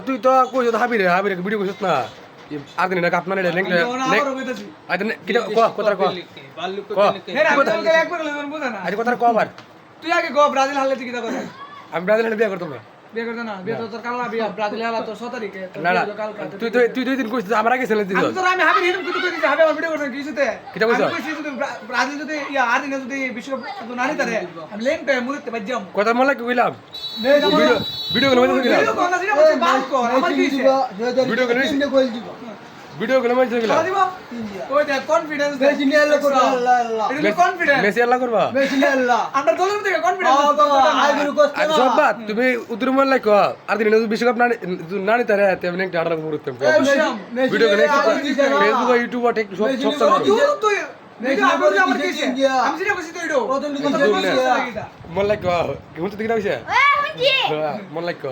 তুই তো কইছ হাবিরে হাবিরে ভিডিও কইছ না আদিন না কাপনা নে লিংক আদিন কিটা কথা ক আজ কথা ক আবার তুই আগে গো ব্রাজিল হারলে তুই কিটা কথা আমি ব্রাজিলে বিয়ে করতাম না বিয়ে করতে না বিয়ে তো তোর কালনা বিয়ে ব্রাজিল হারলা তোর 6 তারিখে না না তুই তুই দুই দিন কইছিস আমার আগে ছেলে দিছ আমি হাবি হিরম কত কইছিস হাবি আমার ভিডিও করতে কিছুতে কিটা কইছ আমি কইছি যদি ব্রাজিল যদি ইয়া আর্জেন্টিনা যদি বিশ্বকাপ তো নানি তারে আমি লেন পে মুরতে বাজ্জাম কথা মনে কি কইলাম ভিডিও গুলো মধ্যে ভিডিও গেলাম কোন আছে বলছে বাল কর আমার কি ভিডিও গুলো ভিডিও গুলো মধ্যে গেলাম দিব ওই দেখ কনফিডেন্স দে মেসি নিয়ে আল্লাহ করবা আল্লাহ আল্লাহ এটা কনফিডেন্স মেসি আল্লাহ করবা মেসি নিয়ে আল্লাহ আমরা দলের থেকে কনফিডেন্স আই গুরু কষ্ট আজ সব বাত তুমি উত্তর মন লাইক আদিন বিশ্বকাপ নানি তারে তেমনি একটা আড়াল করতে ভিডিও গুলো ফেসবুক ইউটিউব টেক সব সব তুই মেসি আমার কি আমি যেটা বসি তো এডো মন লাইক কি হুন তো দিনা হইছে মন লাইক